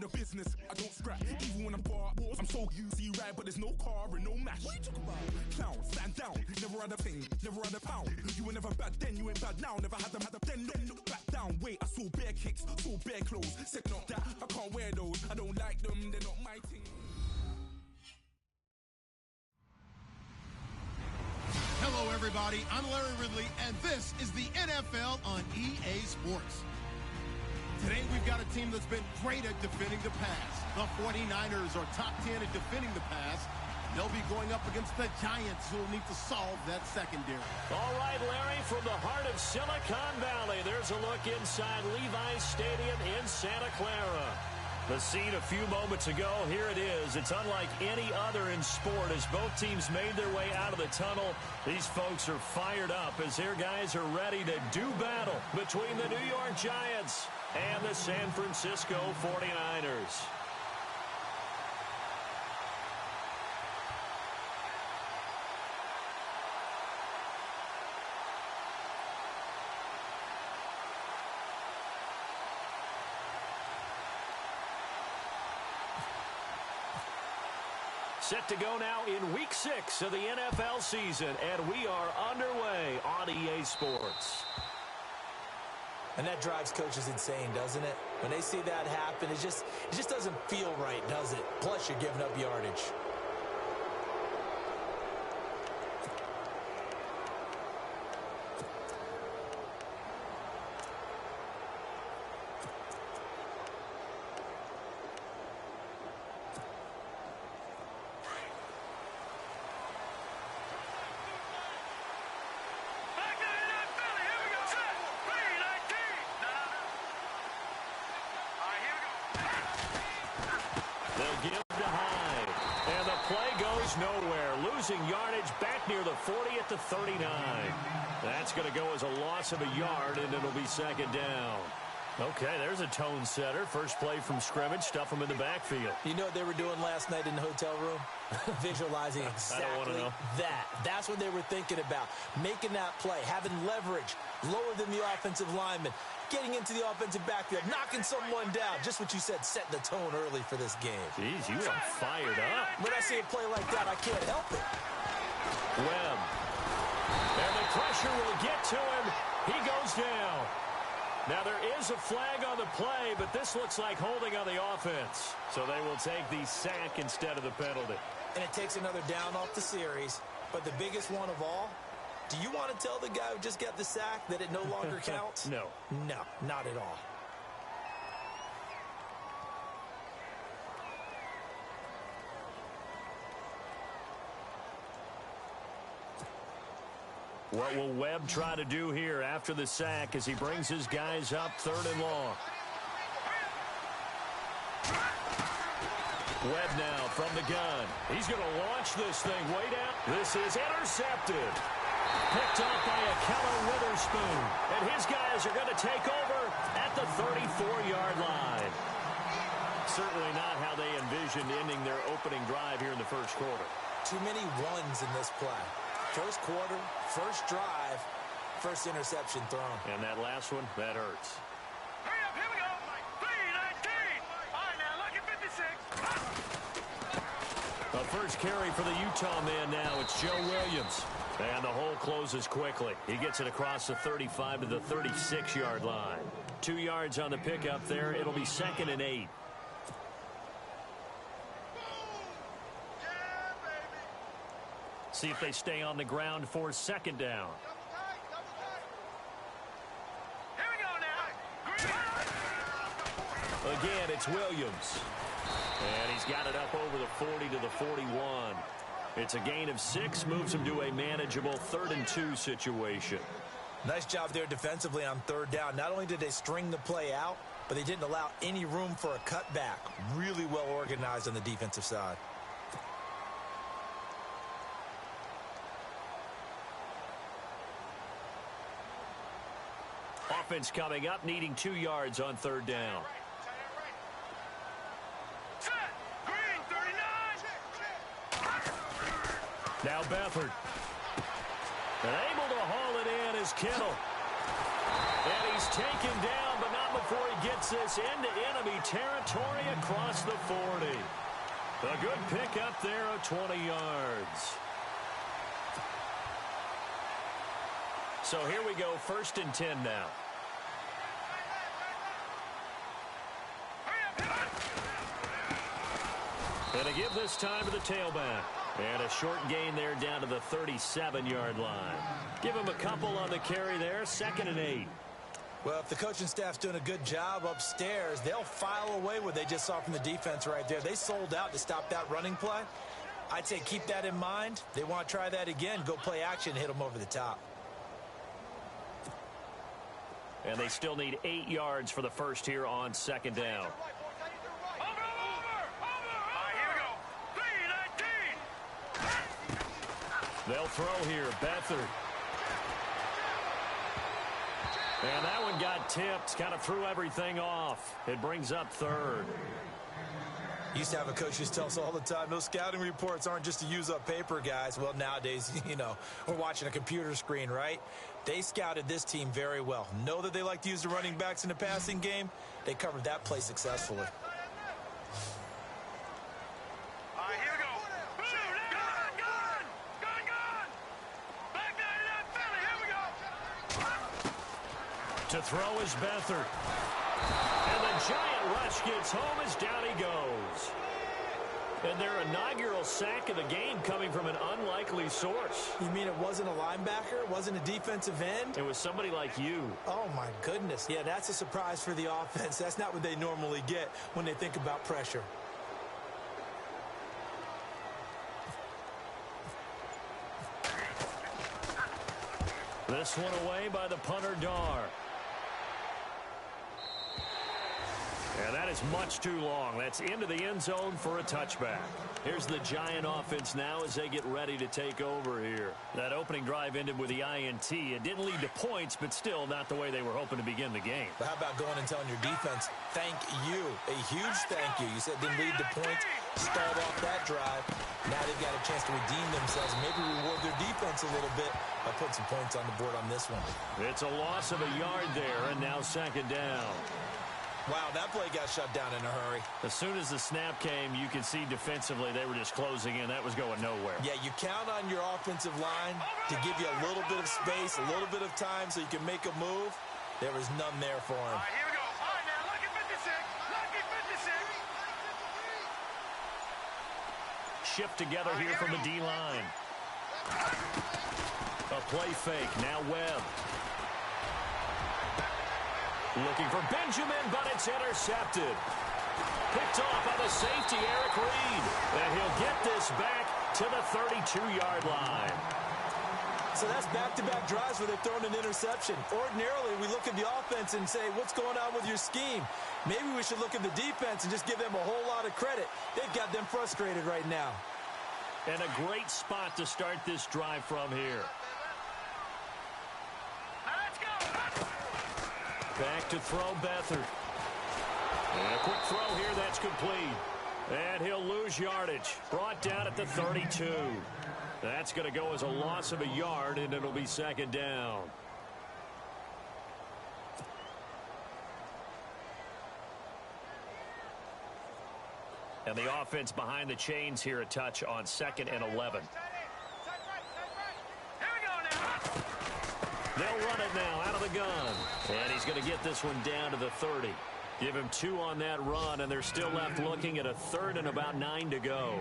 a business, I don't scrap. Even when I'm far, I'm so easy ride, but there's no car and no match. What you talking about? Clown, stand down, never had a thing, never had a pound. You were never bad then, you ain't bad now. Never had them, then look back down. Wait, I saw bare kicks, saw bare clothes. Said not that, I can't wear those. I don't like them, they're not my thing. Hello, everybody. I'm Larry Ridley, and this is the NFL on EA Sports. Today, we've got a team that's been great at defending the pass. The 49ers are top 10 at defending the pass. They'll be going up against the Giants, who will need to solve that secondary. All right, Larry, from the heart of Silicon Valley, there's a look inside Levi's Stadium in Santa Clara. The scene a few moments ago, here it is. It's unlike any other in sport as both teams made their way out of the tunnel. These folks are fired up as their guys are ready to do battle between the New York Giants and the San Francisco 49ers. Set to go now in Week 6 of the NFL season, and we are underway on EA Sports. And that drives coaches insane, doesn't it? When they see that happen, it just doesn't feel right, does it? Plus, you're giving up yardage. They'll give to Hyde. And the play goes nowhere. Losing yardage back near the 40 at the 39. That's going to go as a loss of a yard, and it'll be second down. Okay, there's a tone setter. First play from scrimmage. Stuff them in the backfield. You know what they were doing last night in the hotel room? Visualizing exactly that. That's what they were thinking about. Making that play, having leverage, lower than the offensive lineman, getting into the offensive backfield, knocking someone down. Just what you said, setting the tone early for this game. Jeez, you are fired up. When I see a play like that, I can't help it. Webb. And the pressure will get to him. He goes down. Now, there is a flag on the play, but this looks like holding on the offense. So they will take the sack instead of the penalty. And it takes another down off the series. But the biggest one of all, do you want to tell the guy who just got the sack that it no longer counts? No. No, not at all. What will Webb try to do here after the sack as he brings his guys up 3rd and long? Webb now from the gun. He's going to launch this thing way down. This is intercepted. Picked up by Akello Witherspoon. And his guys are going to take over at the 34-yard line. Certainly not how they envisioned ending their opening drive here in the first quarter. Too many ones in this play. First quarter, first drive, first interception thrown. And that last one, that hurts. Hurry up, here we go. 3-19. All right, now look at 56. The first carry for the Utah man now. It's Joe Williams. And the hole closes quickly. He gets it across the 35 to the 36-yard line. 2 yards on the pickup there. It'll be 2nd and 8. See if they stay on the ground for 2nd down. Here we go now. Again, it's Williams. And he's got it up over the 40 to the 41. It's a gain of 6, moves him to a manageable 3rd and 2 situation. Nice job there defensively on 3rd down. Not only did they string the play out, but they didn't allow any room for a cutback. Really well organized on the defensive side. Offense coming up, needing 2 yards on 3rd down. Set. Green, 39. Now Bethard. And able to haul it in is Kittle. And he's taken down, but not not before he gets this into enemy territory across the 40. A good pickup there of 20 yards. So here we go, 1st and 10 now. And to give this time to the tailback. And a short gain there down to the 37-yard line. Give him a couple on the carry there, 2nd and 8. Well, if the coaching staff's doing a good job upstairs, they'll file away what they just saw from the defense right there. They sold out to stop that running play. I'd say keep that in mind. They want to try that again, go play action, hit them over the top. And they still need 8 yards for the first here on 2nd down. They'll throw here, Beathard. And that one got tipped, kind of threw everything off. It brings up 3rd. Used to have a coach who tell us all the time, those scouting reports aren't just to use up paper, guys. Well, nowadays, you know, we're watching a computer screen, right? They scouted this team very well. Know that they like to use the running backs in the passing game. They covered that play successfully. To throw is Beathard. And the giant rush gets home as down he goes. And their inaugural sack of the game coming from an unlikely source. You mean it wasn't a linebacker? It wasn't a defensive end? It was somebody like you. Oh, my goodness. Yeah, that's a surprise for the offense. That's not what they normally get when they think about pressure. This one away by the punter, Dar. And that is much too long. That's into the end zone for a touchback. Here's the Giant offense now as they get ready to take over here. That opening drive ended with the INT. It didn't lead to points, but still not the way they were hoping to begin the game. But how about going and telling your defense, thank you, a huge thank you. You said it didn't lead to points, stalled off that drive. Now they've got a chance to redeem themselves, maybe reward their defense a little bit by putting some points on the board on this one. It's a loss of a yard there, and now 2nd down. Wow, that play got shut down in a hurry. As soon as the snap came, you could see defensively they were just closing in. That was going nowhere. Yeah, you count on your offensive line to give you a little bit of space, a little bit of time so you can make a move. There was none there for him. All right, here we go. All right, now, lucky 56. Lucky 56. Shift together here from the D-line. A play fake. Now Webb. Looking for Benjamin, but it's intercepted. Picked off by the safety, Eric Reed. And he'll get this back to the 32-yard line. So that's back-to-back drives where they've thrown an interception. Ordinarily, we look at the offense and say, what's going on with your scheme? Maybe we should look at the defense and just give them a whole lot of credit. They've got them frustrated right now. And a great spot to start this drive from here. Back to throw, Beathard. And a quick throw here, that's complete. And he'll lose yardage. Brought down at the 32. That's going to go as a loss of a yard, and it'll be 2nd down. And the offense behind the chains here a touch on 2nd and 11. They'll run it now out of the gun. And he's going to get this one down to the 30. Give him 2 on that run, and they're still left looking at a 3rd and about 9 to go.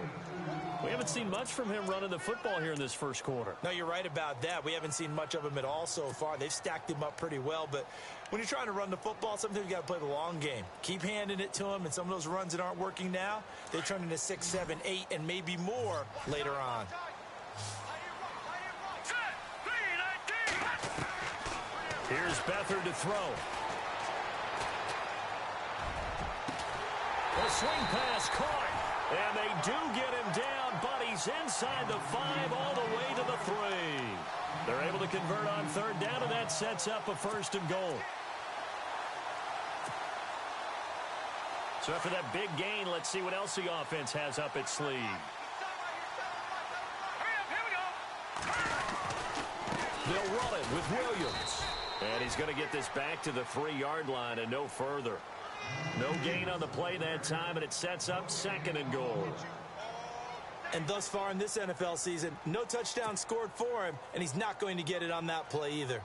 We haven't seen much from him running the football here in this first quarter. No, you're right about that. We haven't seen much of him at all so far. They've stacked him up pretty well, but when you're trying to run the football, sometimes you got to play the long game. Keep handing it to him, and some of those runs that aren't working now, they turn into 6, 7, 8, and maybe more later on. Here's Beathard to throw. A swing pass caught, and they do get him down, but he's inside the 5 all the way to the 3. They're able to convert on 3rd down, and that sets up a 1st and goal. So after that big gain, let's see what else the offense has up its sleeve. They'll run it with Williams. And he's going to get this back to the 3-yard line and no further. No gain on the play that time, and it sets up 2nd and goal. And thus far in this NFL season, no touchdown scored for him, and he's not going to get it on that play either.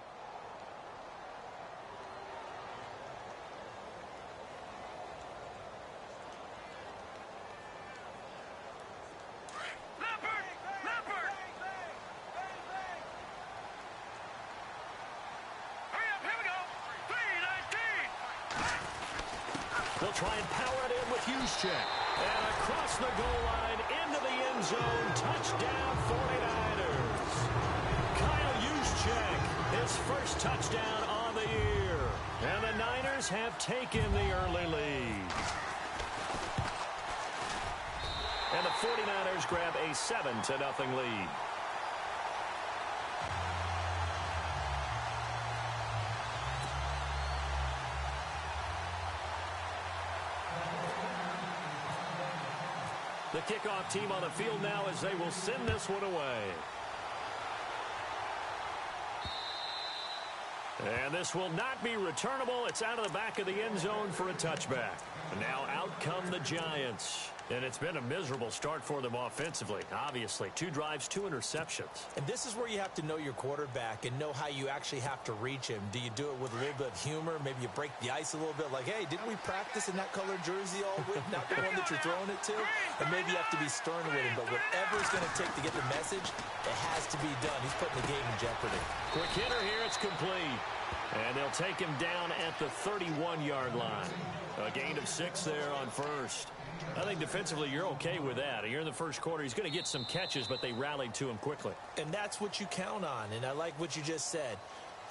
They'll try and power it in with Juszczyk. And across the goal line, into the end zone, touchdown 49ers. Kyle Juszczyk, his first touchdown on the year. And the Niners have taken the early lead. And the 49ers grab a 7-0 lead. The kickoff team on the field now as they will send this one away. And this will not be returnable. It's out of the back of the end zone for a touchback. And now out come the Giants. And it's been a miserable start for them offensively. Obviously, 2 drives, 2 interceptions. And this is where you have to know your quarterback and know how you actually have to reach him. Do you do it with a little bit of humor? Maybe you break the ice a little bit like, hey, didn't we practice in that colored jersey all week? Not the one that you're throwing it to? And maybe you have to be stern with him. But whatever it's going to take to get the message, it has to be done. He's putting the game in jeopardy. Quick hitter here. It's complete. And they'll take him down at the 31-yard line. A gain of 6 there on first. I think defensively you're okay with that. Here in the first quarter, he's going to get some catches, but they rallied to him quickly. And that's what you count on, and I like what you just said.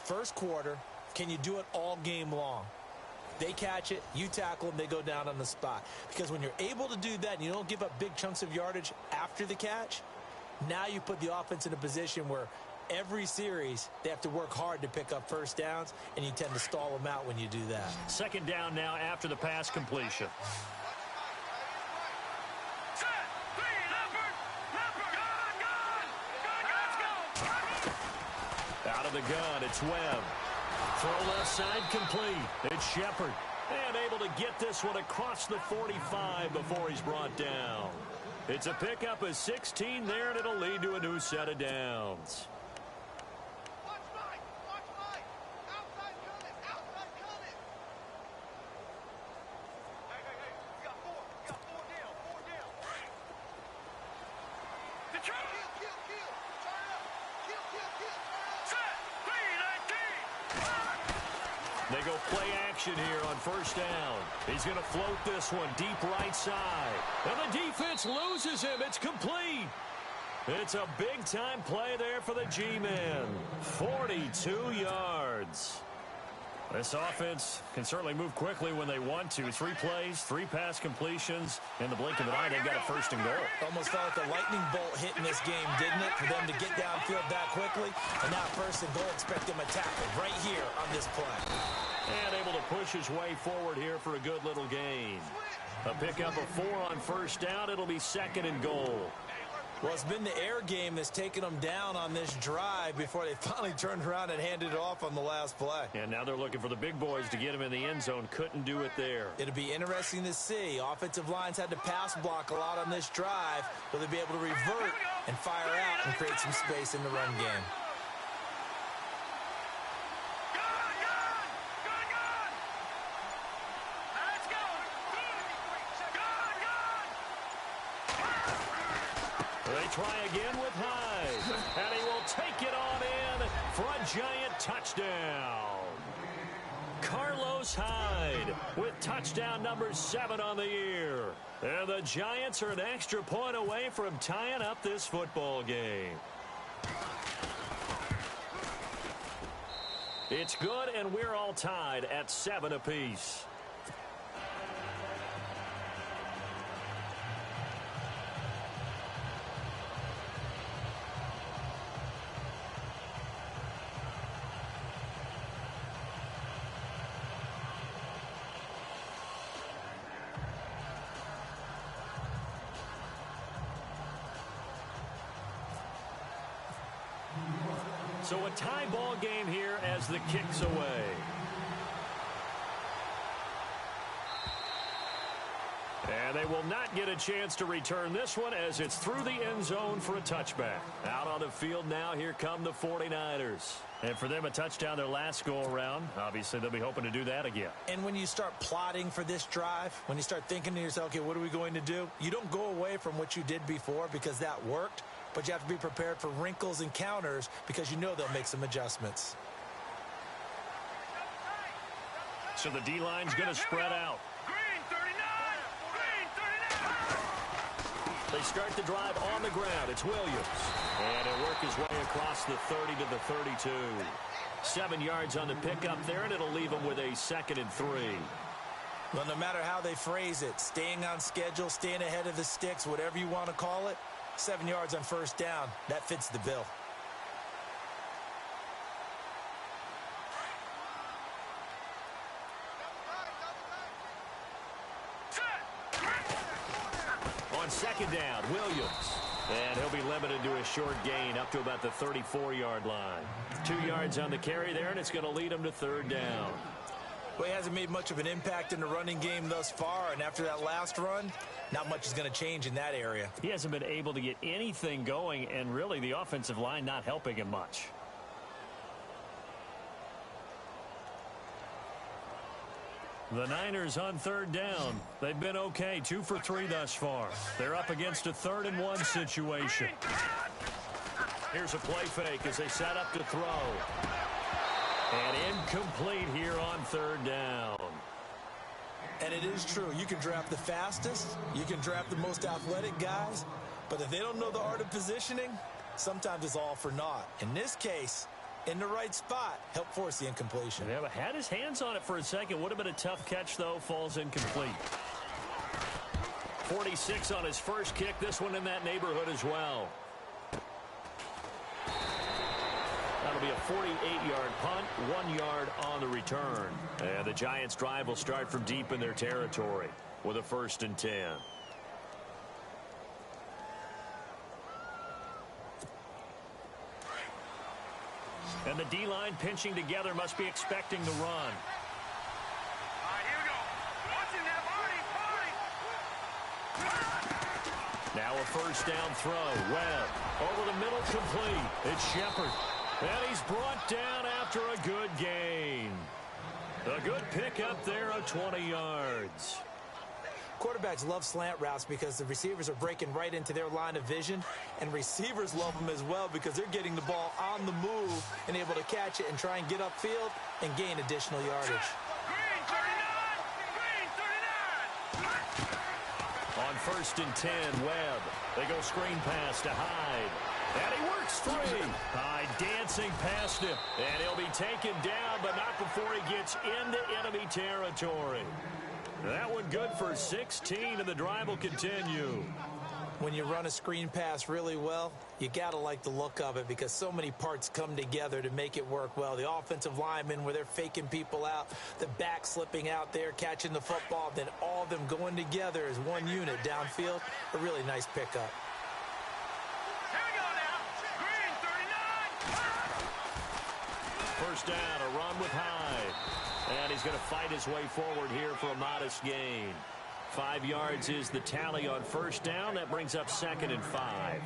First quarter, can you do it all game long? They catch it, you tackle them, they go down on the spot. Because when you're able to do that and you don't give up big chunks of yardage after the catch, now you put the offense in a position where every series they have to work hard to pick up first downs, and you tend to stall them out when you do that. 2nd down now after the pass completion. Out of the gun, it's Webb. Throw left side complete. It's Shepard. And able to get this one across the 45 before he's brought down. It's a pickup of 16 there, and it'll lead to a new set of downs. They go play action here on first down. He's going to float this one deep right side. And the defense loses him. It's complete. It's a big-time play there for the G-men. 42 yards. This offense can certainly move quickly when they want to. 3 plays, 3 pass completions. In the blink of an eye, they've got a 1st and goal. Almost felt like a lightning bolt hit in this game, didn't it? For them to get downfield that quickly. And now 1st and goal, expect them to tackle right here on this play. And able to push his way forward here for a good little gain. A pickup of 4 on first down. It'll be 2nd and goal. Well, it's been the air game that's taken them down on this drive before they finally turned around and handed it off on the last play. And now they're looking for the big boys to get him in the end zone. Couldn't do it there. It'll be interesting to see. Offensive lines had to pass block a lot on this drive. Will they be able to revert and fire out and create some space in the run game? They try again with Hyde, and he will take it on in for a giant touchdown. Carlos Hyde with touchdown number 7 on the year. And the Giants are an extra point away from tying up this football game. It's good, and we're all tied at 7 apiece. So a tie ball game here as the kick's away. And they will not get a chance to return this one as it's through the end zone for a touchback. Out on the field now, here come the 49ers. And for them, a touchdown their last go-around. Obviously, they'll be hoping to do that again. And when you start plotting for this drive, when you start thinking to yourself, okay, what are we going to do? You don't go away from what you did before because that worked, but you have to be prepared for wrinkles and counters because you know they'll make some adjustments. So the D-line's going to spread out. They start the drive on the ground. It's Williams. And he'll work his way across the 30 to the 32. 7 yards on the pickup there, and it'll leave him with a 2nd and 3. Well, no matter how they phrase it, staying on schedule, staying ahead of the sticks, whatever you want to call it, 7 yards on first down, that fits the bill. On 2nd down, Williams. And he'll be limited to a short gain up to about the 34-yard line. 2 yards on the carry there, and it's going to lead him to 3rd down. Well, he hasn't made much of an impact in the running game thus far, and after that last run, not much is going to change in that area. He hasn't been able to get anything going, and really the offensive line not helping him much. The Niners on 3rd down. They've been okay, 2 for 3 thus far. They're up against a 3rd and 1 situation. Here's a play fake as they set up to throw. And incomplete here on 3rd down. And it is true. You can draft the fastest. You can draft the most athletic guys. But if they don't know the art of positioning, sometimes it's all for naught. In this case, in the right spot, help force the incompletion. Yeah, but had his hands on it for a second. Would have been a tough catch, though. Falls incomplete. 46 on his first kick. This one in that neighborhood as well. That'll be a 48-yard punt, 1 yard on the return. And the Giants' drive will start from deep in their territory with a 1st and 10. And the D-line pinching together, must be expecting the run. All right, here we go. Watching that body. Now a 1st down throw. Webb over the middle, complete. It's Shepard. And he's brought down after a good gain. A good pickup there of 20 yards. Quarterbacks love slant routes because the receivers are breaking right into their line of vision, and receivers love them as well because they're getting the ball on the move and able to catch it and try and get upfield and gain additional yardage. Green 39! Green 39! On 1st and 10, Webb. They go screen pass to Hyde. And he works free. Hyde dancing past him. And he'll be taken down, but not before he gets into enemy territory. That one good for 16, and the drive will continue. When you run a screen pass really well, you got to like the look of it because so many parts come together to make it work well. The offensive linemen, where they're faking people out, the back slipping out there, catching the football, then all of them going together as one unit downfield. A really nice pickup. Here we go now. Green 39! 1st down, a run with Hyde. And he's going to fight his way forward here for a modest gain. 5 yards is the tally on 1st down. That brings up 2nd and 5.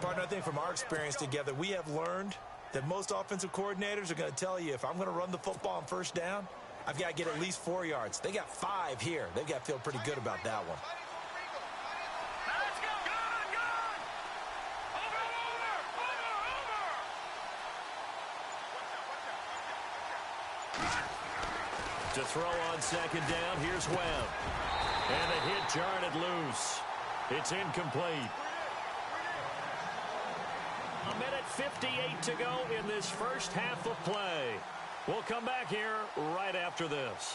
Partner, I think from our experience together, we have learned that most offensive coordinators are going to tell you, if I'm going to run the football on 1st down, I've got to get at least 4 yards. They got 5 here. They've got to feel pretty good about that one. Now let's go. Gun! Over! To throw on 2nd down, here's Webb. And the hit jarred it loose. It's incomplete. 1:58 to go in this first half of play. We'll come back here right after this.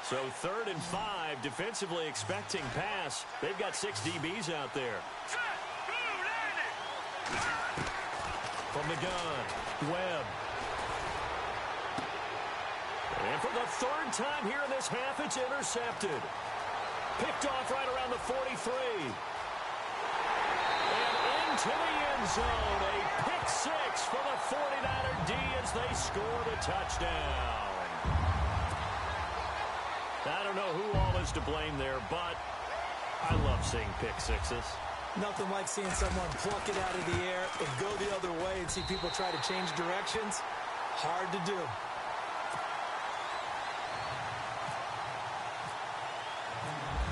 So 3rd and 5, defensively expecting pass. They've got 6 DBs out there. From the gun, Webb. And for the 3rd time here in this half, it's intercepted. Picked off right around the 43. And into the end zone. A pick six for the 49er D as they score the touchdown. I don't know who all is to blame there, but I love seeing pick sixes. Nothing like seeing someone pluck it out of the air and go the other way and see people try to change directions. Hard to do.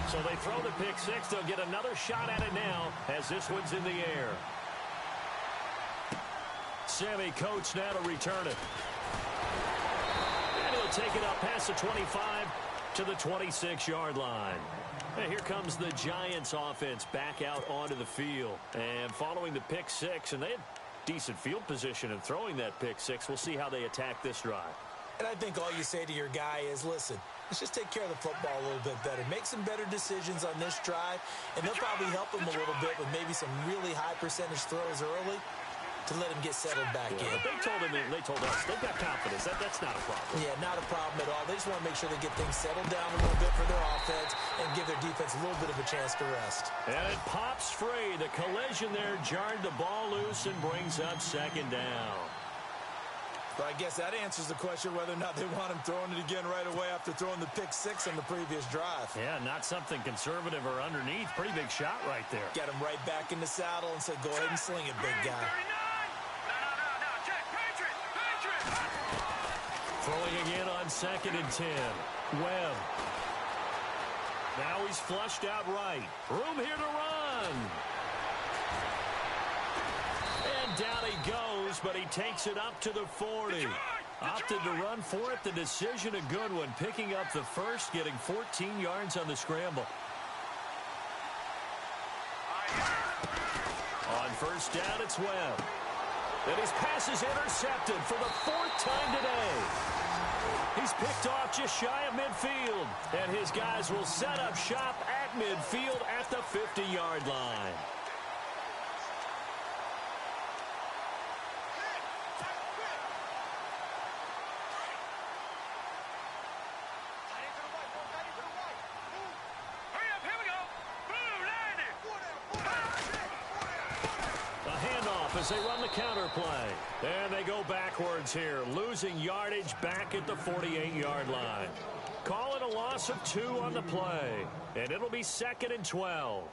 So they throw the pick six. They'll get another shot at it now as this one's in the air. Sammy Coates now to return it. And he'll take it up past the 25 to the 26-yard line. And here comes the Giants offense back out onto the field. And following the pick six, and they had decent field position in throwing that pick six. We'll see how they attack this drive. And I think all you say to your guy is, listen, let's just take care of the football a little bit better. Make some better decisions on this drive, and they'll probably help him a little bit with maybe some really high percentage throws early to let him get settled back in. But they told us they've got confidence. That's not a problem. Yeah, not a problem at all. They just want to make sure they get things settled down a little bit for their offense and give their defense a little bit of a chance to rest. And it pops free. The collision there jarred the ball loose and brings up second down. But I guess that answers the question whether or not they want him throwing it again right away after throwing the pick six on the previous drive. Yeah, not something conservative or underneath. Pretty big shot right there. Get him right back in the saddle and say, go ahead and sling it, big guy. Throwing again on 2nd and 10. Webb. Now he's flushed out right. Room here to run. And down he goes, but he takes it up to the 40. Opted to run for it. The decision a good one. Picking up the first, getting 14 yards on the scramble. On first down, it's Webb. And his pass is intercepted for the 4th time today. He's picked off just shy of midfield. And his guys will set up shop at midfield at the 50-yard line. As they run the counter play. And they go backwards here, losing yardage back at the 48-yard line. Call it a loss of 2 on the play. And it'll be 2nd and 12.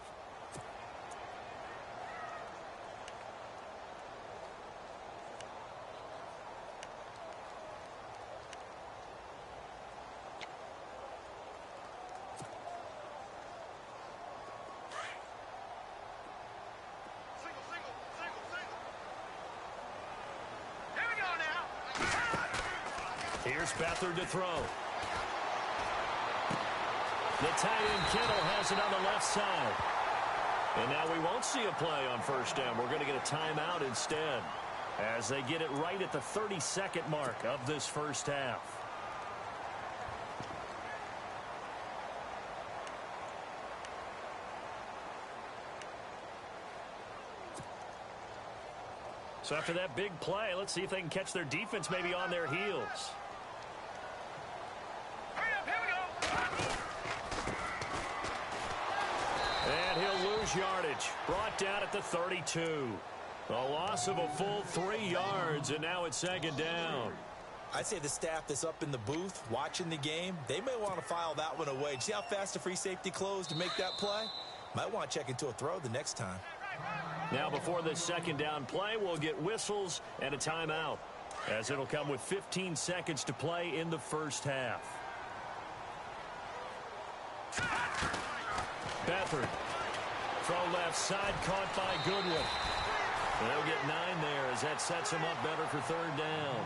Here's Beathard to throw. The tight end Kittle has it on the left side. And now we won't see a play on first down. We're going to get a timeout instead as they get it right at the 32nd mark of this first half. So after that big play, let's see if they can catch their defense maybe on their heels. And he'll lose yardage. Brought down at the 32. A loss of a full 3 yards, and now it's 2nd down. I'd say the staff that's up in the booth watching the game, they may want to file that one away. See how fast the free safety closed to make that play? Might want to check into a throw the next time. Now before this 2nd down play, we'll get whistles and a timeout, as it'll come with 15 seconds to play in the first half. Beathard. Throw left side, caught by Goodwin. They'll get 9 there as that sets him up better for 3rd down.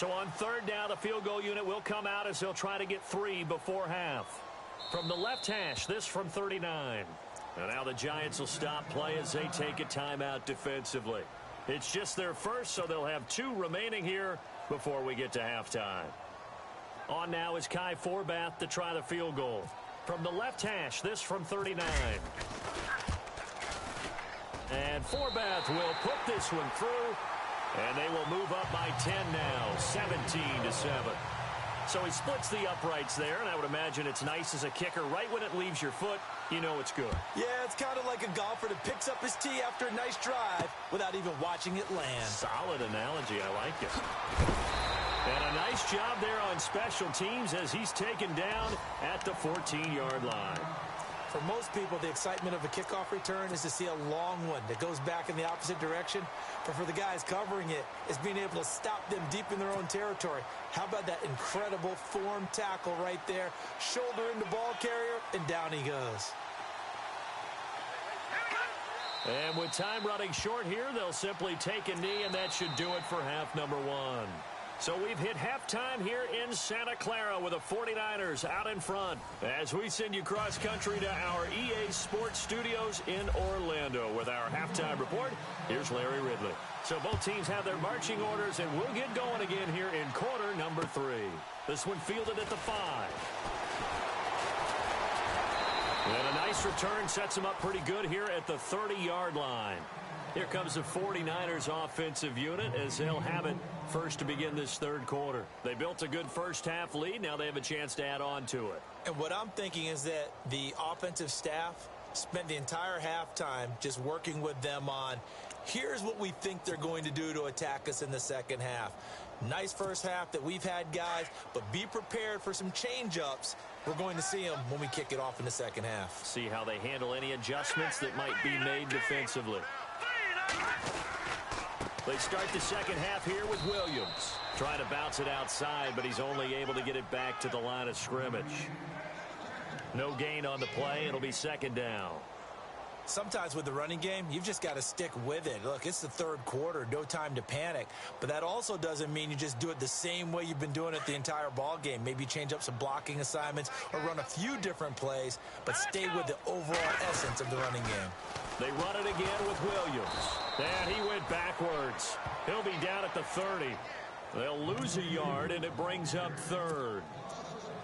So on 3rd down, the field goal unit will come out as they'll try to get 3 before half. From the left hash, this from 39. And now the Giants will stop play as they take a timeout defensively. It's just their first, so they'll have 2 remaining here before we get to halftime. On now is Kai Forbath to try the field goal. From the left hash, this from 39. And Forbath will put this one through, and they will move up by 10 now, 17-7. So he splits the uprights there, and I would imagine it's nice as a kicker. Right when it leaves your foot, you know it's good. Yeah, it's kind of like a golfer that picks up his tee after a nice drive without even watching it land. Solid analogy. I like it. And a nice job there on special teams as he's taken down at the 14-yard line. For most people, the excitement of a kickoff return is to see a long one that goes back in the opposite direction. But for the guys covering it, it's being able to stop them deep in their own territory. How about that incredible form tackle right there? Shoulder into ball carrier, and down he goes. And with time running short here, they'll simply take a knee, and that should do it for half number one. So we've hit halftime here in Santa Clara with the 49ers out in front. As we send you cross-country to our EA Sports Studios in Orlando with our halftime report, here's Larry Ridley. So both teams have their marching orders, and we'll get going again here in quarter number 3. This one fielded at the 5. And a nice return sets them up pretty good here at the 30-yard line. Here comes the 49ers offensive unit as they'll have it first to begin this third quarter. They built a good first half lead. Now they have a chance to add on to it. And what I'm thinking is that the offensive staff spent the entire halftime just working with them on, here's what we think they're going to do to attack us in the second half. Nice first half that we've had, guys, but be prepared for some change-ups. We're going to see them when we kick it off in the second half. See how they handle any adjustments that might be made defensively. They start the second half here with Williams. Trying to bounce it outside, but he's only able to get it back to the line of scrimmage. No gain on the play. It'll be second down. Sometimes with the running game, you've just got to stick with it. Look, it's the third quarter, no time to panic. But that also doesn't mean you just do it the same way you've been doing it the entire ball game. Maybe change up some blocking assignments or run a few different plays, but stay with the overall essence of the running game. They run it again with Williams. And he went backwards. He'll be down at the 30. They'll lose a yard, and it brings up third.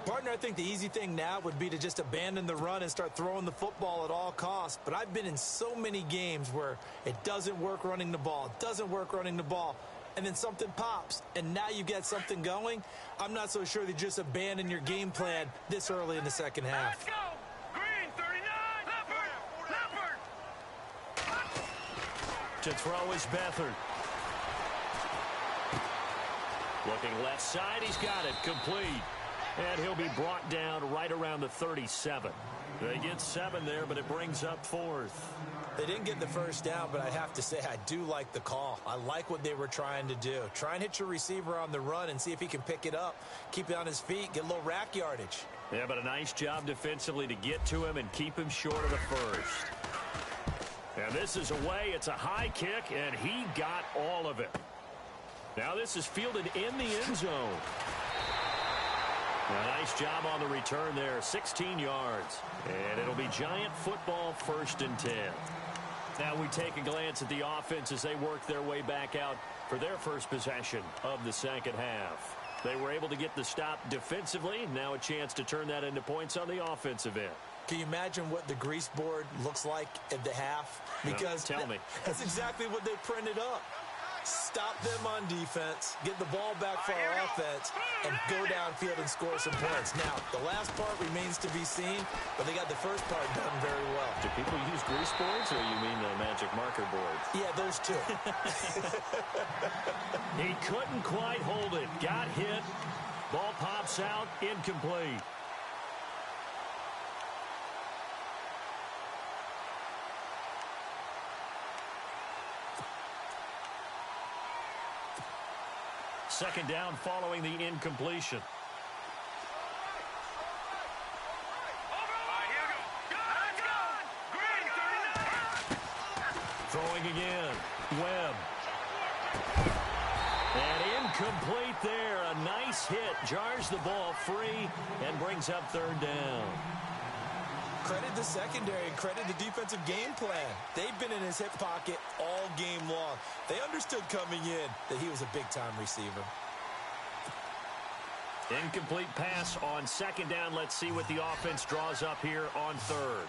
Partner, I think the easy thing now would be to just abandon the run and start throwing the football at all costs. But I've been in so many games where it doesn't work running the ball, and then something pops, and now you get something going. I'm not so sure that just abandon your game plan this early in the second half. Let's go! Green, 39, Leopard! To throw is Beathard. Looking left side, he's got it, complete. And he'll be brought down right around the 37. They get 7 there, but it brings up fourth. They didn't get the first down, but I have to say I do like the call. I like what they were trying to do. Try and hit your receiver on the run and see if he can pick it up. Keep it on his feet, get a little rack yardage. Yeah, but a nice job defensively to get to him and keep him short of the first. And this is away. It's a high kick, and he got all of it. Now this is fielded in the end zone. A nice job on the return there, 16 yards. And it'll be Giant football, 1st and 10. Now we take a glance at the offense as they work their way back out for their first possession of the second half. They were able to get the stop defensively. Now a chance to turn that into points on the offensive end. Can you imagine what the grease board looks like at the half? Because tell me. That's exactly what they printed up. Stop them on defense, get the ball back for our offense, and go downfield and score some points. Now, the last part remains to be seen, but they got the first part done very well. Do people use grease boards, or you mean the magic marker boards? Yeah, those two. He couldn't quite hold it. Got hit. Ball pops out, incomplete. Second down following the incompletion. Throwing again. Webb. And incomplete there. A nice hit. Jars the ball free and brings up third down. Credit the secondary and credit the defensive game plan. They've been in his hip pocket all game long. They understood coming in that he was a big-time receiver. Incomplete pass on second down. Let's see what the offense draws up here on third.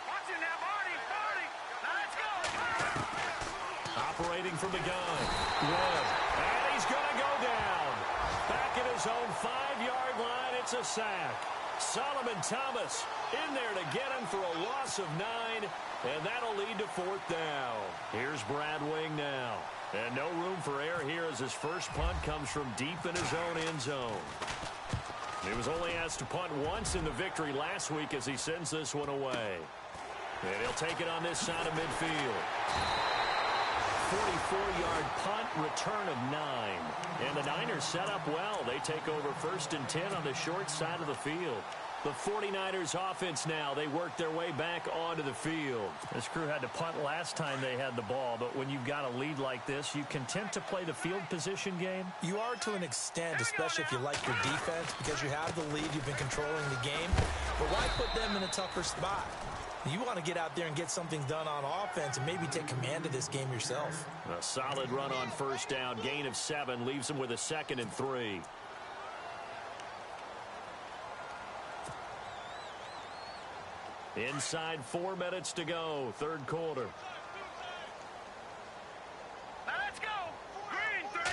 Watch it now, Marty. Let's go. Operating from the gun. Webb. And he's going to go down. Back at his own 5-yard line. It's a sack. Solomon Thomas in there to get him for a loss of 9. And that'll lead to fourth down. Here's Brad Wing now. And no room for error here as his first punt comes from deep in his own end zone. He was only asked to punt once in the victory last week as he sends this one away. And he'll take it on this side of midfield. 44-yard punt, return of 9. And the Niners set up well. They take over 1st and 10 on the short side of the field. The 49ers offense now, they work their way back onto the field. This crew had to punt last time they had the ball, but when you've got a lead like this, you content to play the field position game? You are to an extent, especially if you like your defense, because you have the lead, you've been controlling the game. But why put them in a tougher spot? You want to get out there and get something done on offense and maybe take command of this game yourself. A solid run on first down, gain of 7, leaves them with a 2nd and 3. Inside 4 minutes to go, third quarter. Let's go. Green 3.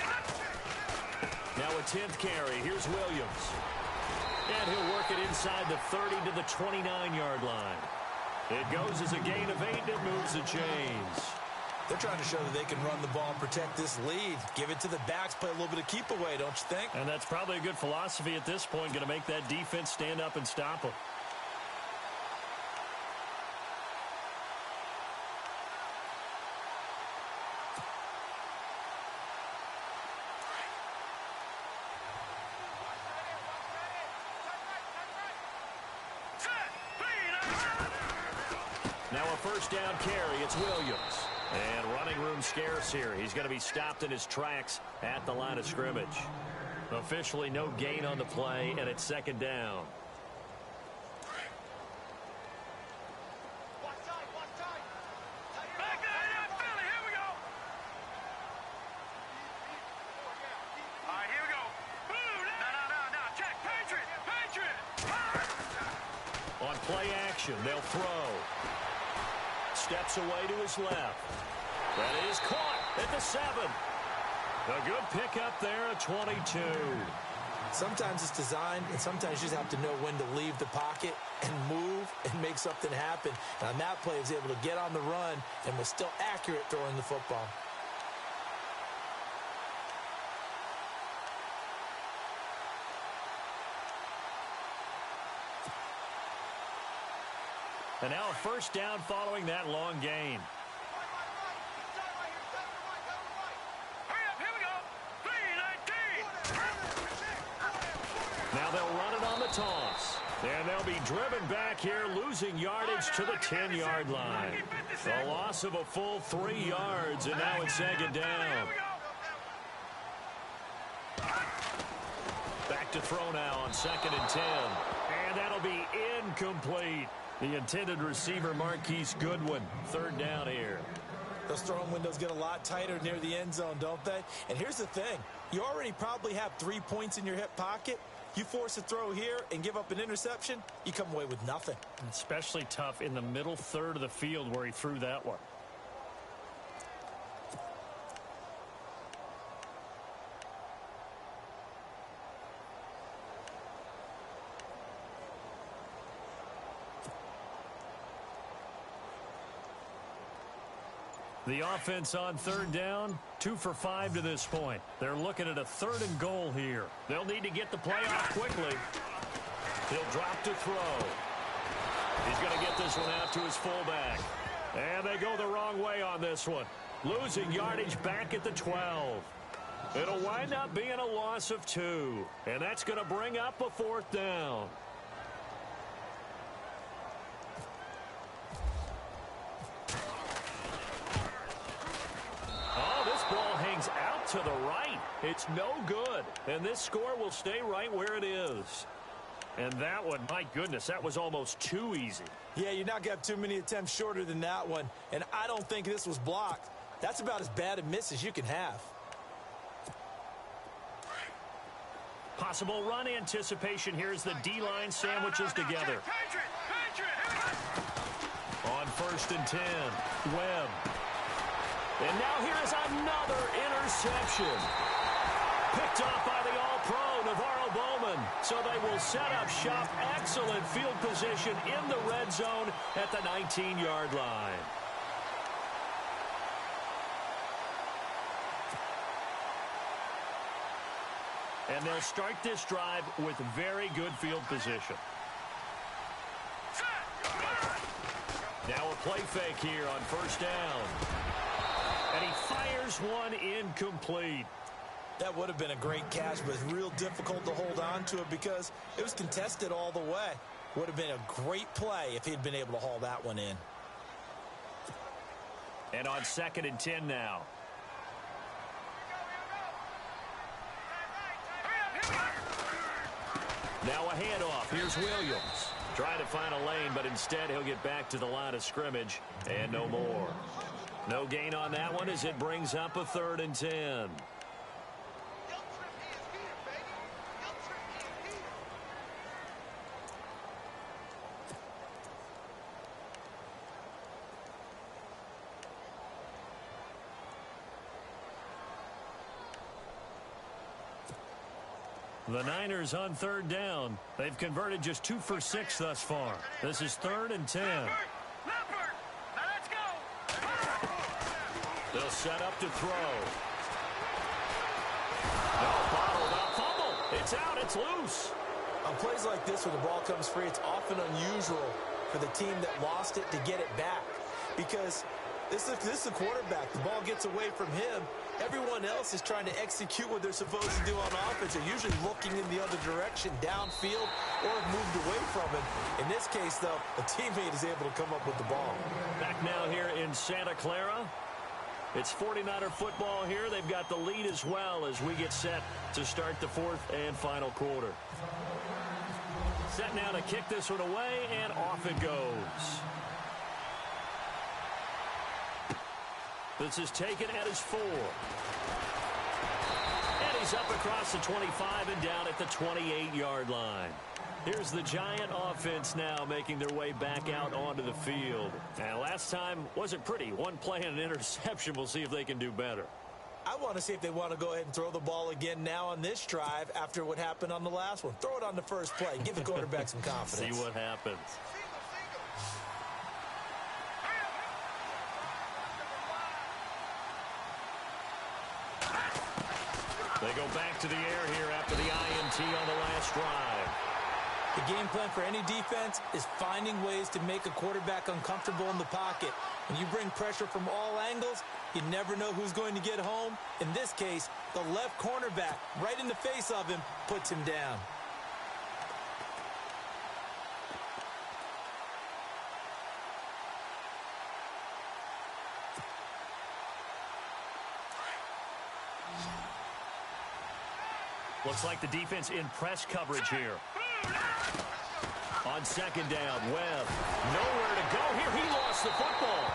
Now a 10th carry. Here's Williams. And he'll work it inside the 30 to the 29-yard line. It goes as a gain of 8, and it moves the chains. They're trying to show that they can run the ball and protect this lead. Give it to the backs, play a little bit of keep away, don't you think? And that's probably a good philosophy at this point, going to make that defense stand up and stop them. Now a first down carry. It's Williams. And running room scarce here. He's going to be stopped in his tracks at the line of scrimmage. Officially no gain on the play, and it's 2nd down. Back there, Philly. Here we go. All right, here we go. Blue. No. Check. Patriot. On play action, they'll throw. Steps away to his left. That is caught at the 7. A good pickup there at 22. Sometimes it's designed, and sometimes you just have to know when to leave the pocket and move and make something happen. And on that play, he was able to get on the run and was still accurate throwing the football. And now a first down following that long gain. Hurry up, here we go. 3-19. Now they'll run it on the toss. And they'll be driven back here, losing yardage to the 10-yard line. A loss of a full 3 yards, and now it's 2nd down. Back to throw now on 2nd and 10. And that'll be incomplete. The intended receiver, Marquise Goodwin. 3rd down here. Those throwing windows get a lot tighter near the end zone, don't they? And here's the thing. You already probably have 3 points in your hip pocket. You force a throw here and give up an interception, you come away with nothing. Especially tough in the middle third of the field where he threw that one. The offense on 3rd down, 2 for 5 to this point. They're looking at a 3rd and goal here. They'll need to get the play off quickly. He'll drop to throw. He's going to get this one out to his fullback. And they go the wrong way on this one. Losing yardage back at the 12. It'll wind up being a loss of 2. And that's going to bring up a 4th down. Out to the right. It's no good. And this score will stay right where it is. And that one, my goodness, that was almost too easy. Yeah, you're not going to have too many attempts shorter than that one. And I don't think this was blocked. That's about as bad a miss as you can have. possible run anticipation here as the D-line sandwiches together. On 1st and 10, Webb. And now here's another interception. Picked off by the All-Pro, Navarro Bowman. So they will set up shop. Excellent field position in the red zone at the 19-yard line. And they'll start this drive with very good field position. Now a play fake here on 1st down. And he fires one incomplete. That would have been a great catch, but it's real difficult to hold on to it because it was contested all the way. Would have been a great play if he'd been able to haul that one in. And on 2nd and 10 now. Now a handoff. Here's Williams. Trying to find a lane, but instead he'll get back to the line of scrimmage and no more. No gain on that one as it brings up a 3rd and 10. The Niners on 3rd down. They've converted just 2 for 6 thus far. This is 3rd and 10. They'll set up to throw. No, bottled up fumble. It's out. It's loose. On plays like this where the ball comes free, it's often unusual for the team that lost it to get it back because this is the quarterback. The ball gets away from him. Everyone else is trying to execute what they're supposed to do on offense. They're usually looking in the other direction, downfield, or have moved away from him. In this case, though, a teammate is able to come up with the ball. Back now here in Santa Clara. It's 49er football here. They've got the lead as well as we get set to start the 4th and final quarter. Set now to kick this one away, and off it goes. This is taken at his 4. And he's up across the 25 and down at the 28-yard line. Here's the Giant offense now making their way back out onto the field. And last time wasn't pretty. One play and an interception. We'll see if they can do better. I want to see if they want to go ahead and throw the ball again now on this drive after what happened on the last one. Throw it on the first play. Give the quarterback some confidence. See what happens. They go back to the air here after the INT on the last drive. The game plan for any defense is finding ways to make a quarterback uncomfortable in the pocket. When you bring pressure from all angles, you never know who's going to get home. In this case, the left cornerback, right in the face of him, puts him down. Looks like the defense in press coverage here. On 2nd down, Webb. Nowhere to go here. He lost the football.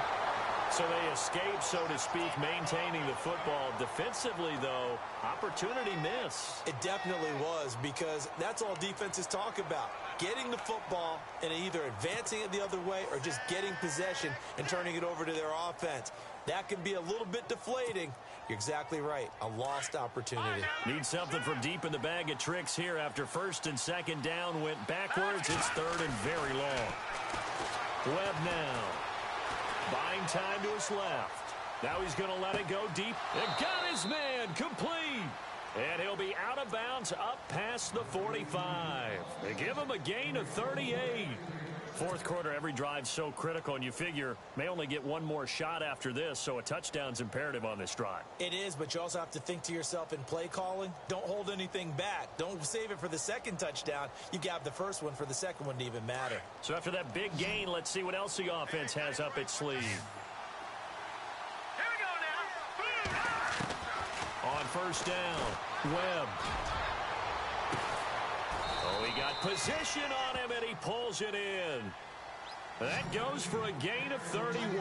So they escape, so to speak, maintaining the football. Defensively, though, opportunity miss. It definitely was because that's all defenses talk about. Getting the football and either advancing it the other way or just getting possession and turning it over to their offense. That can be a little bit deflating. You're exactly right. A lost opportunity. Need something from deep in the bag of tricks here after 1st and 2nd down went backwards. It's 3rd and very long. Webb now. Buying time to his left. Now he's going to let it go deep. And got his man complete. And he'll be out of bounds up past the 45. They give him a gain of 38. 4th quarter, every drive's so critical, and you figure may only get one more shot after this, so a touchdown's imperative on this drive. It is, but you also have to think to yourself in play calling, don't hold anything back. Don't save it for the 2nd touchdown. You got the 1st one for the 2nd one to even matter. So after that big gain, let's see what else the offense has up its sleeve. Here we go now. On 1st down, Webb. Oh, he got position on him, and he pulls it in. That goes for a gain of 31.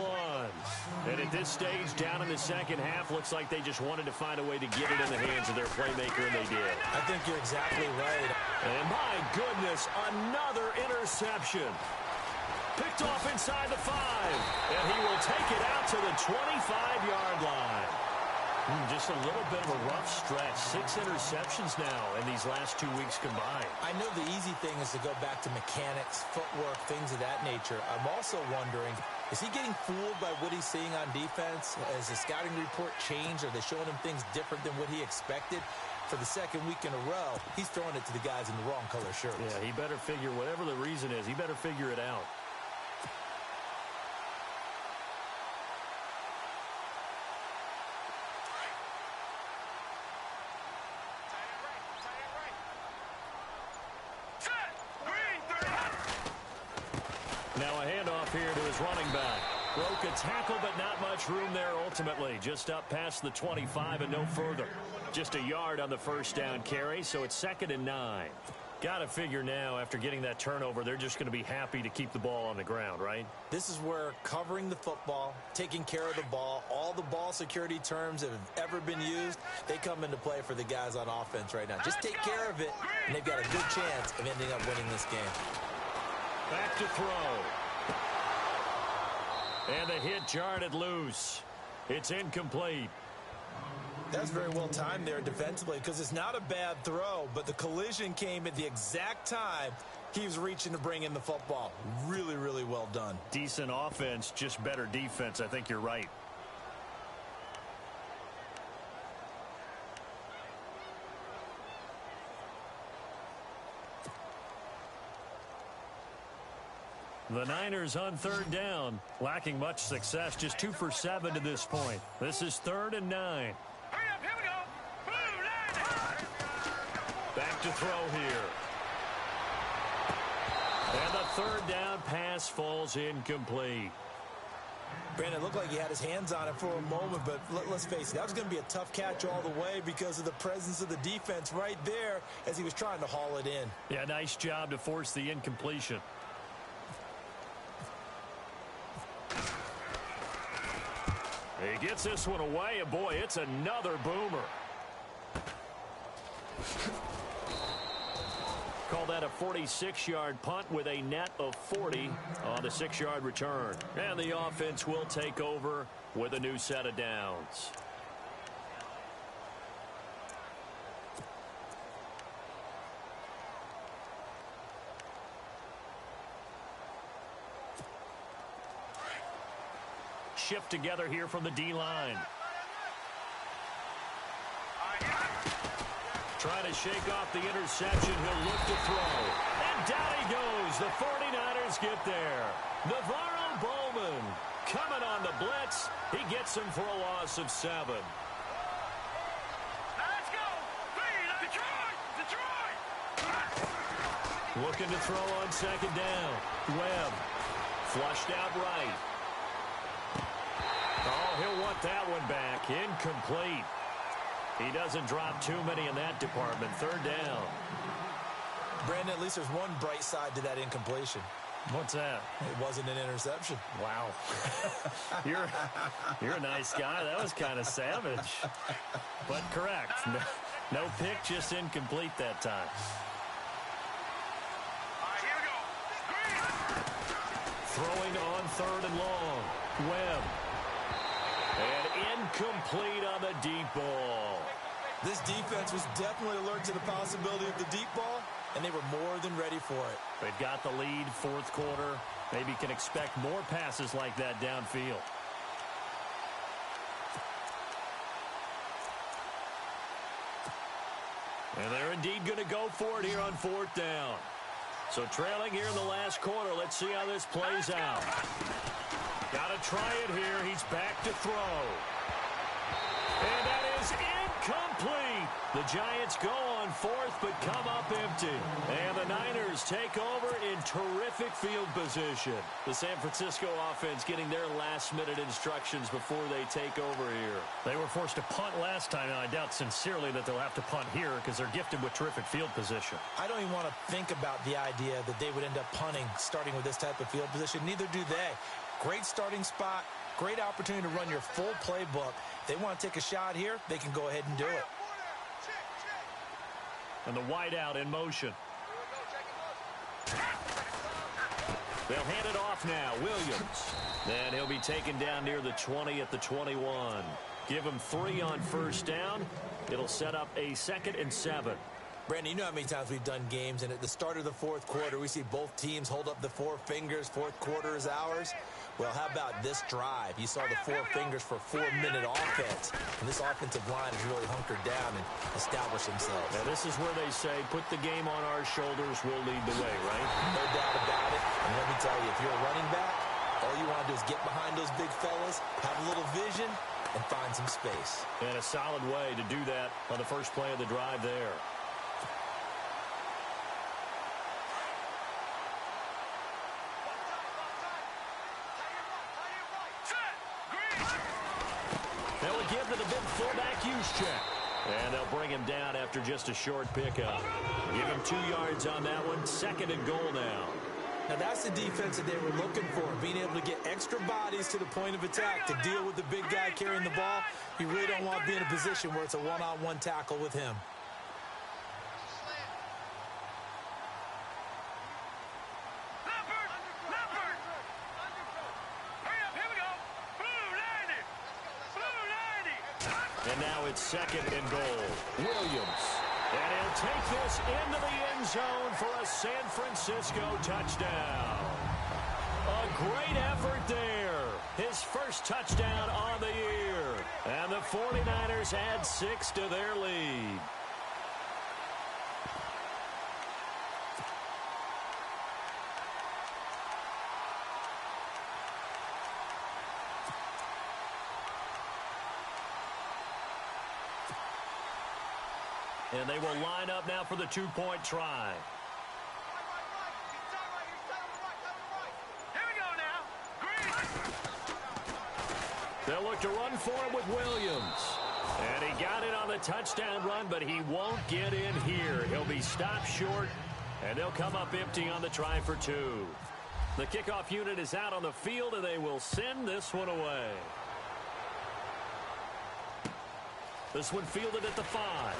And at this stage, down in the second half, looks like they just wanted to find a way to get it in the hands of their playmaker, and they did. I think you're exactly right. And my goodness, another interception. Picked off inside the 5. And he will take it out to the 25-yard line. Just a little bit of a rough stretch. 6 interceptions now in these last 2 weeks combined. I know the easy thing is to go back to mechanics, footwork, things of that nature. I'm also wondering, is he getting fooled by what he's seeing on defense? Has the scouting report changed? Are they showing him things different than what he expected? For the second week in a row, he's throwing it to the guys in the wrong color shirts. Yeah, he better figure, whatever the reason is, he better figure it out. Now a handoff here to his running back. Broke a tackle, but not much room there ultimately. Just up past the 25 and no further. Just a yard on the first down carry, so it's 2nd and 9. Got to figure now, after getting that turnover, they're just going to be happy to keep the ball on the ground, right? This is where covering the football, taking care of the ball, all the ball security terms that have ever been used, they come into play for the guys on offense right now. Just take care of it, and they've got a good chance of ending up winning this game. Back to throw. And the hit jarred loose. It's incomplete. That's very well timed there defensively, because it's not a bad throw, but the collision came at the exact time he was reaching to bring in the football. Really, really well done. Decent offense, just better defense. I think you're right. The Niners on 3rd down, lacking much success, just 2 for 7 to this point. This is 3rd and 9. Hurry up, here we go. Blue line. Back to throw here. And the 3rd down pass falls incomplete. Brandon, it looked like he had his hands on it for a moment, but let's face it, that was going to be a tough catch all the way because of the presence of the defense right there as he was trying to haul it in. Yeah, nice job to force the incompletion. He gets this one away, and boy, it's another boomer. Call that a 46-yard punt with a net of 40 on the 6-yard return. And the offense will take over with a new set of downs. Shift together here from the D-line. Trying to shake off the interception. He'll look to throw. And down he goes. The 49ers get there. Navarro Bowman coming on the blitz. He gets him for a loss of 7. Let's go. Detroit. Looking to throw on 2nd down. Webb flushed out right. Oh, he'll want that one back. Incomplete. He doesn't drop too many in that department. 3rd down. Brandon, at least there's one bright side to that incompletion. What's that? It wasn't an interception. Wow. You're a nice guy. That was kind of savage. But correct. No pick, just incomplete that time. All right, here we go. Throwing on 3rd and long. Webb. And incomplete on the deep ball. This defense was definitely alert to the possibility of the deep ball, and they were more than ready for it. They've got the lead, 4th quarter. Maybe can expect more passes like that downfield. And they're indeed going to go for it here on 4th down. So trailing here in the last quarter. Let's see how this plays out. Got to try it here. He's back to throw. And that is incomplete. The Giants go on on fourth, but come up empty. And the Niners take over in terrific field position. The San Francisco offense getting their last-minute instructions before they take over here. They were forced to punt last time, and I doubt sincerely that they'll have to punt here because they're gifted with terrific field position. I don't even want to think about the idea that they would end up punting starting with this type of field position. Neither do they. Great starting spot, great opportunity to run your full playbook. If they want to take a shot here, they can go ahead and do it. And the wideout in motion. They'll hand it off now. Williams. And he'll be taken down near the 20 at the 21. Give him 3 on first down. It'll set up a 2nd and 7. Brandon, you know how many times we've done games, and at the start of the fourth quarter, we see both teams hold up the 4 fingers, fourth quarter is ours. Well, how about this drive? You saw the 4 fingers for 4-minute offense, and this offensive line has really hunkered down and established themselves. Now, this is where they say, put the game on our shoulders, we'll lead the way, right? No doubt about it. And let me tell you, if you're a running back, all you want to do is get behind those big fellas, have a little vision, and find some space. And a solid way to do that on the first play of the drive there. They'll give to the big fullback use check. And they'll bring him down after just a short pickup. Give him 2 yards on that one. 2nd and goal now. Now, that's the defense that they were looking for, being able to get extra bodies to the point of attack to deal with the big guy carrying the ball. You really don't want to be in a position where it's a one-on-one tackle with him. And now it's 2nd and goal. Williams. And he'll take this into the end zone for a San Francisco touchdown. A great effort there. His first touchdown on the year. And the 49ers add 6 to their lead. And they will line up now for the 2-point try. Here we go now. Green. They'll look to run for him with Williams. And he got it on the touchdown run, but he won't get in here. He'll be stopped short, and they'll come up empty on the try for 2. The kickoff unit is out on the field, and they will send this one away. This one fielded at the 5.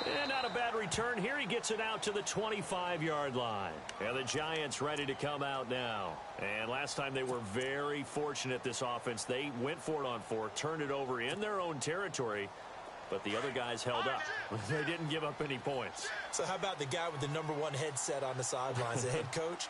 And not a bad return here. He gets it out to the 25-yard line. And the Giants ready to come out now. And last time they were very fortunate, this offense. They went for it on 4, turned it over in their own territory, but the other guys held up. They didn't give up any points. So how about the guy with the #1 headset on the sidelines, the head coach?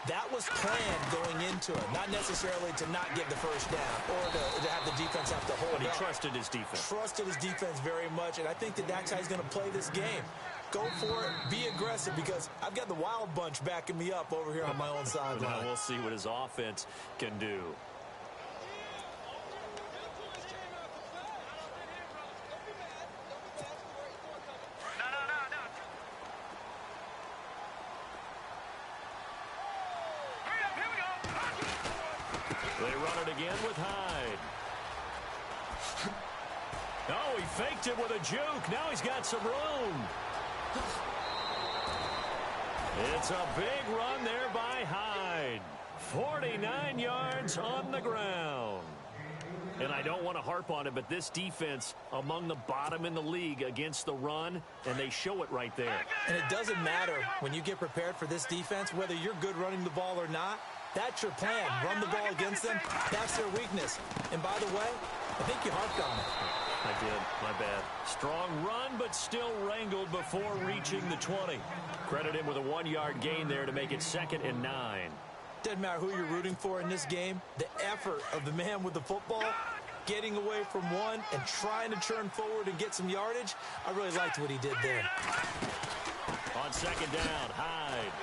That was planned going into it, not necessarily to not get the first down or to have the defense have to hold But he up. trusted his defense. Trusted his defense very much, and I think that that's how he's going to play this game. Go for it, be aggressive, because I've got the wild bunch backing me up over here on my own sideline. Now we'll see what his offense can do. They run it again with Hyde. Oh, he faked it with a juke. Now he's got some room. It's a big run there by Hyde. 49 yards on the ground. And I don't want to harp on it, but this defense among the bottom in the league against the run, and they show it right there. And it doesn't matter when you get prepared for this defense, whether you're good running the ball or not. That's your plan. Run the ball against them. That's their weakness. And by the way, I think you harped on it. I did. My bad. Strong run, but still wrangled before reaching the 20. Credit him with a 1-yard gain there to make it 2nd and 9. Doesn't matter who you're rooting for in this game. The effort of the man with the football, getting away from one and trying to turn forward and get some yardage, I really liked what he did there. On 2nd down, Hyde.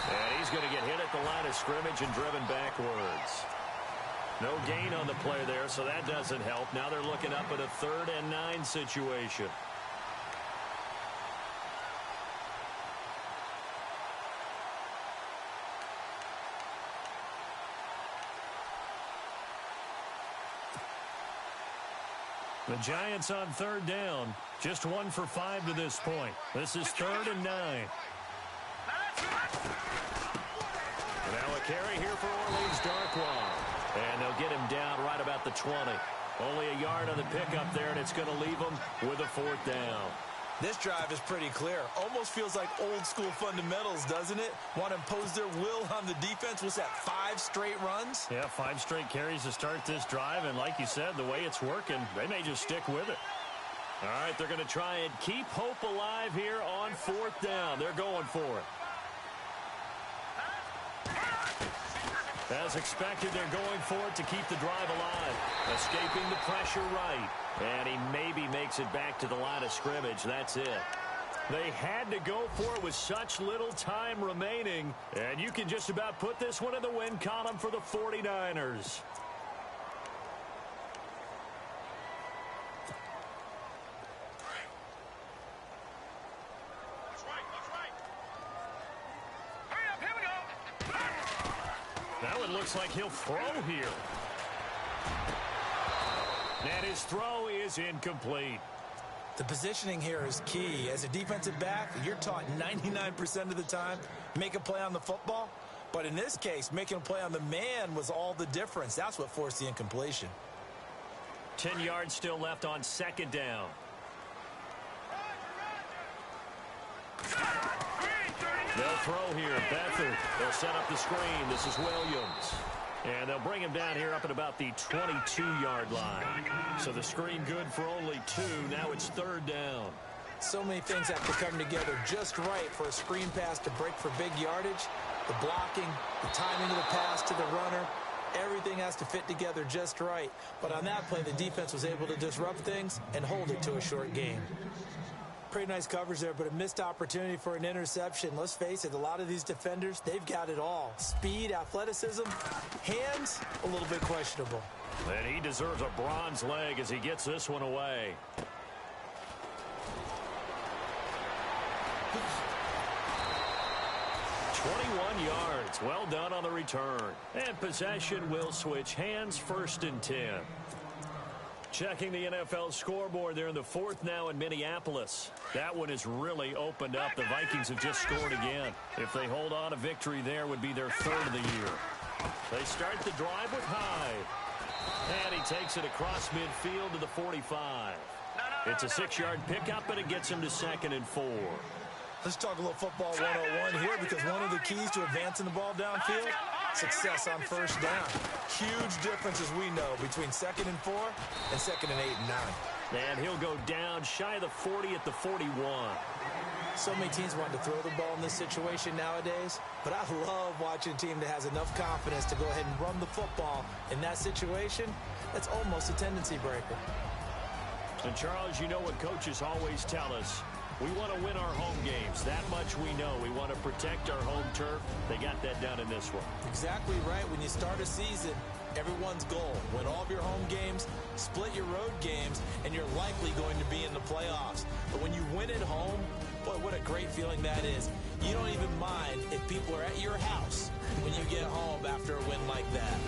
And he's going to get hit at the line of scrimmage and driven backwards. No gain on the play there, so that doesn't help. Now they're looking up at a 3rd and 9 situation. The Giants on 3rd down. Just 1 for 5 to this point. This is 3rd and 9. Now a carry here for Orleans Darkwa. And they'll get him down right about the 20. Only a yard on the pickup there, and it's going to leave them with a 4th down. This drive is pretty clear. Almost feels like old-school fundamentals, doesn't it? Want to impose their will on the defense. Was that 5 straight runs? Yeah, 5 straight carries to start this drive, and like you said, the way it's working, they may just stick with it. All right, they're going to try and keep hope alive here on 4th down. They're going for it. As expected, they're going for it to keep the drive alive. Escaping the pressure right. And he maybe makes it back to the line of scrimmage. That's it. They had to go for it with such little time remaining. And you can just about put this one in the win column for the 49ers. That one looks like he'll throw here. And his throw is incomplete. The positioning here is key. As a defensive back, you're taught 99% of the time, make a play on the football. But in this case, making a play on the man was all the difference. That's what forced the incompletion. 10 yards still left on 2nd down. They'll throw here. Beathard. They'll set up the screen. This is Williams. And they'll bring him down here up at about the 22-yard line. So the screen good for only 2. Now it's 3rd down. So many things have to come together just right for a screen pass to break for big yardage. The blocking, the timing of the pass to the runner, everything has to fit together just right. But on that play, the defense was able to disrupt things and hold it to a short game. Pretty nice coverage there, but a missed opportunity for an interception. Let's face it, a lot of these defenders, they've got it all. Speed, athleticism, hands, a little bit questionable. And he deserves a bronze leg as he gets this one away. "21 yards. Well done on the return. And possession will switch hands, 1st and 10. Checking the NFL scoreboard there in the 4th now in Minneapolis. That one has really opened up. The Vikings have just scored again. If they hold on, a victory there would be their 3rd of the year. They start the drive with Hyde. And he takes it across midfield to the 45. It's a 6-yard pickup, and it gets him to 2nd and 4. Let's talk a little football 101 here, because one of the keys to advancing the ball downfield, success on 1st down. Huge difference, as we know, between 2nd and 4 and 2nd and 8 and 9. And he'll go down shy of the 40 at the 41. So many teams want to throw the ball in this situation nowadays, but I love watching a team that has enough confidence to go ahead and run the football. In that situation, that's almost a tendency breaker. And Charles, you know what coaches always tell us. We want to win our home games. That much we know. We want to protect our home turf. They got that done in this one. Exactly right. When you start a season, everyone's goal, win all of your home games, split your road games, and you're likely going to be in the playoffs. But when you win at home, boy, what a great feeling that is. You don't even mind if people are at your house when you get home after a win like that.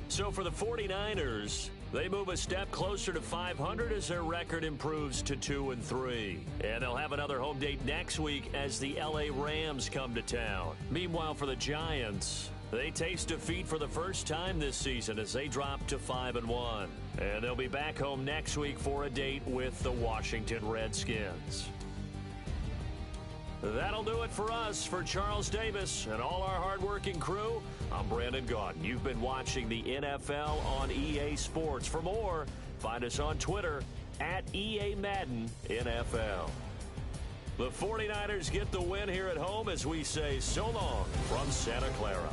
So for the 49ers, they move a step closer to 500 as their record improves to 2-3. And they'll have another home date next week as the LA Rams come to town. Meanwhile, for the Giants, they taste defeat for the first time this season as they drop to 5-1. And they'll be back home next week for a date with the Washington Redskins. That'll do it for us. For Charles Davis and all our hardworking crew, I'm Brandon Gaudin. You've been watching the NFL on EA Sports. For more, find us on Twitter at EA Madden NFL. The 49ers get the win here at home as we say so long from Santa Clara.